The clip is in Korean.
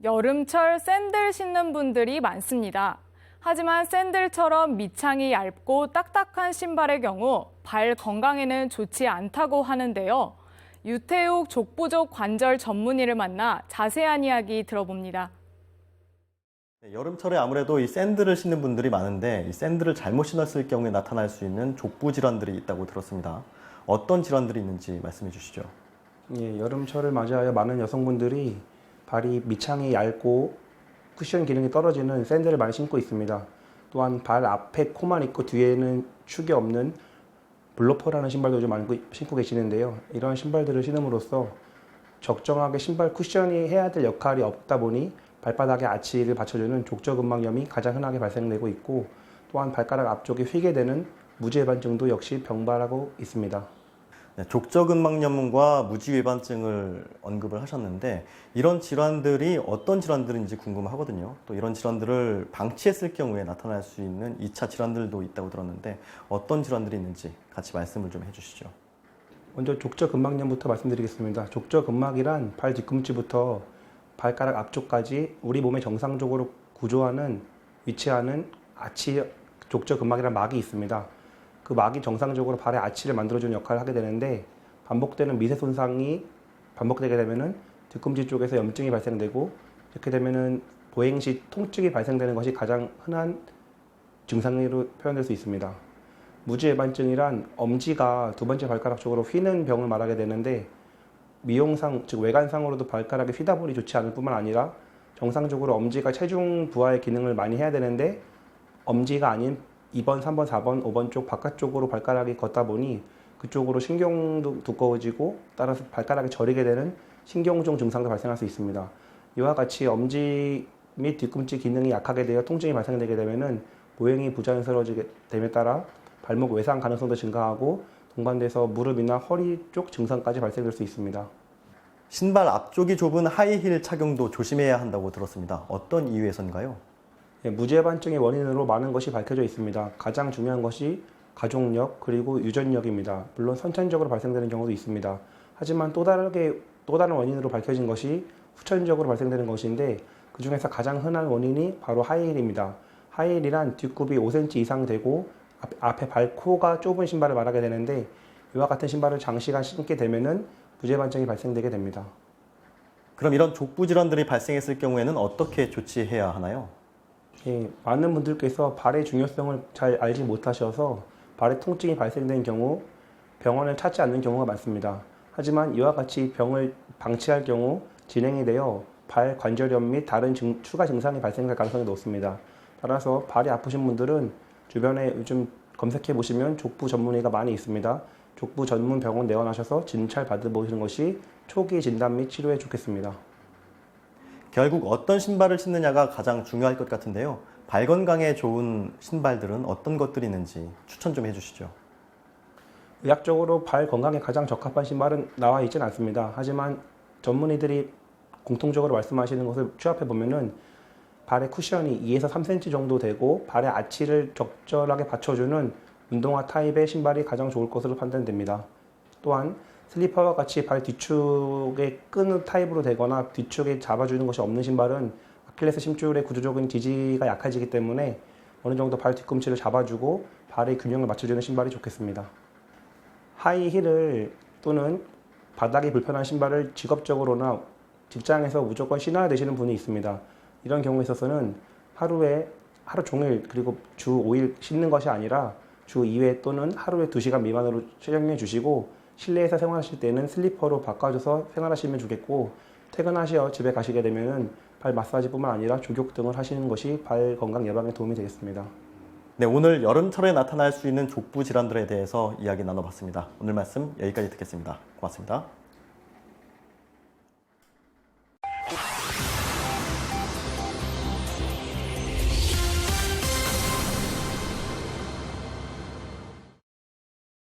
여름철 샌들 신는 분들이 많습니다. 하지만 샌들처럼 밑창이 얇고 딱딱한 신발의 경우 발 건강에는 좋지 않다고 하는데요. 유태욱 족부족 관절 전문의를 만나 자세한 이야기 들어봅니다. 여름철에 아무래도 이 샌들을 신는 분들이 많은데 이 샌들을 잘못 신었을 경우에 나타날 수 있는 족부 질환들이 있다고 들었습니다. 어떤 질환들이 있는지 말씀해 주시죠. 예, 여름철을 맞이하여 많은 여성분들이 발이 밑창이 얇고 쿠션 기능이 떨어지는 샌들을 많이 신고 있습니다. 또한 발 앞에 코만 있고 뒤에는 축이 없는 블로퍼라는 신발도 좀 많이 신고 계시는데요. 이런 신발들을 신음으로써 적정하게 신발 쿠션이 해야 될 역할이 없다 보니 발바닥의 아치를 받쳐주는 족저근막염이 가장 흔하게 발생되고 있고, 또한 발가락 앞쪽이 휘게 되는 무지외반증도 역시 병발하고 있습니다. 네, 족저근막염과 무지외반증을 언급을 하셨는데 이런 질환들이 어떤 질환들인지 궁금하거든요. 또 이런 질환들을 방치했을 경우에 나타날 수 있는 2차 질환들도 있다고 들었는데 어떤 질환들이 있는지 같이 말씀을 좀 해주시죠. 먼저 족저근막염부터 말씀드리겠습니다. 족저근막이란 발 뒤꿈치부터 발가락 앞쪽까지 우리 몸에 정상적으로 위치하는 아치 족저근막이라는 막이 있습니다. 그 막이 정상적으로 발의 아치를 만들어주는 역할을 하게 되는데, 반복되는 미세 손상이 반복되게 되면은 뒤꿈치 쪽에서 염증이 발생되고, 이렇게 되면은 보행 시 통증이 발생되는 것이 가장 흔한 증상으로 표현될 수 있습니다. 무지외반증이란 엄지가 두 번째 발가락 쪽으로 휘는 병을 말하게 되는데, 미용상 즉 외관상으로도 발가락이 휘다 보니 좋지 않을 뿐만 아니라 정상적으로 엄지가 체중 부하의 기능을 많이 해야 되는데 엄지가 아닌 2번, 3번, 4번, 5번 쪽 바깥쪽으로 발가락이 걷다 보니 그쪽으로 신경도 두꺼워지고 따라서 발가락이 저리게 되는 신경종 증상도 발생할 수 있습니다. 이와 같이 엄지 및 뒤꿈치 기능이 약하게 되어 통증이 발생되게 되면은 보행이 부자연스러워지게 됨에 따라 발목 외상 가능성도 증가하고 동반돼서 무릎이나 허리 쪽 증상까지 발생될 수 있습니다. 신발 앞쪽이 좁은 하이힐 착용도 조심해야 한다고 들었습니다. 어떤 이유에서인가요? 예, 무지외반증의 원인으로 많은 것이 밝혀져 있습니다. 가장 중요한 것이 가족력 그리고 유전력입니다. 물론 선천적으로 발생되는 경우도 있습니다. 하지만 또 다른 원인으로 밝혀진 것이 후천적으로 발생되는 것인데, 그 중에서 가장 흔한 원인이 바로 하이힐입니다. 하이힐이란 뒷굽이 5cm 이상 되고 앞에 발코가 좁은 신발을 말하게 되는데, 이와 같은 신발을 장시간 신게 되면은 무지외반증이 발생되게 됩니다. 그럼 이런 족부 질환들이 발생했을 경우에는 어떻게 조치해야 하나요? 예, 많은 분들께서 발의 중요성을 잘 알지 못하셔서 발에 통증이 발생된 경우 병원을 찾지 않는 경우가 많습니다. 하지만 이와 같이 병을 방치할 경우 진행이 되어 발 관절염 및 다른 추가 증상이 발생할 가능성이 높습니다. 따라서 발이 아프신 분들은 주변에 요즘 검색해 보시면 족부 전문의가 많이 있습니다. 족부 전문 병원 내원하셔서 진찰 받아보시는 것이 초기 진단 및 치료에 좋겠습니다. 결국 어떤 신발을 신느냐가 가장 중요할 것 같은데요. 발 건강에 좋은 신발들은 어떤 것들이 있는지 추천 좀 해주시죠. 의학적으로 발 건강에 가장 적합한 신발은 나와 있지는 않습니다. 하지만 전문의들이 공통적으로 말씀하시는 것을 취합해 보면은 발의 쿠션이 2에서 3cm 정도 되고 발의 아치를 적절하게 받쳐주는 운동화 타입의 신발이 가장 좋을 것으로 판단됩니다. 또한 슬리퍼와 같이 발 뒤축에 끄는 타입으로 되거나 뒤축에 잡아주는 것이 없는 신발은 아킬레스 심줄의 구조적인 지지가 약해지기 때문에 어느 정도 발 뒤꿈치를 잡아주고 발의 균형을 맞춰주는 신발이 좋겠습니다. 하이힐을 또는 바닥이 불편한 신발을 직업적으로나 직장에서 무조건 신어야 되시는 분이 있습니다. 이런 경우에 있어서는 하루 종일 그리고 주 5일 신는 것이 아니라 주 2회 또는 하루에 2시간 미만으로 착용해 주시고, 실내에서 생활하실 때는 슬리퍼로 바꿔줘서 생활하시면 좋겠고, 퇴근하시어 집에 가시게 되면은 발 마사지뿐만 아니라 족욕 등을 하시는 것이 발 건강 예방에 도움이 되겠습니다. 네, 오늘 여름철에 나타날 수 있는 족부 질환들에 대해서 이야기 나눠봤습니다. 오늘 말씀 여기까지 듣겠습니다. 고맙습니다.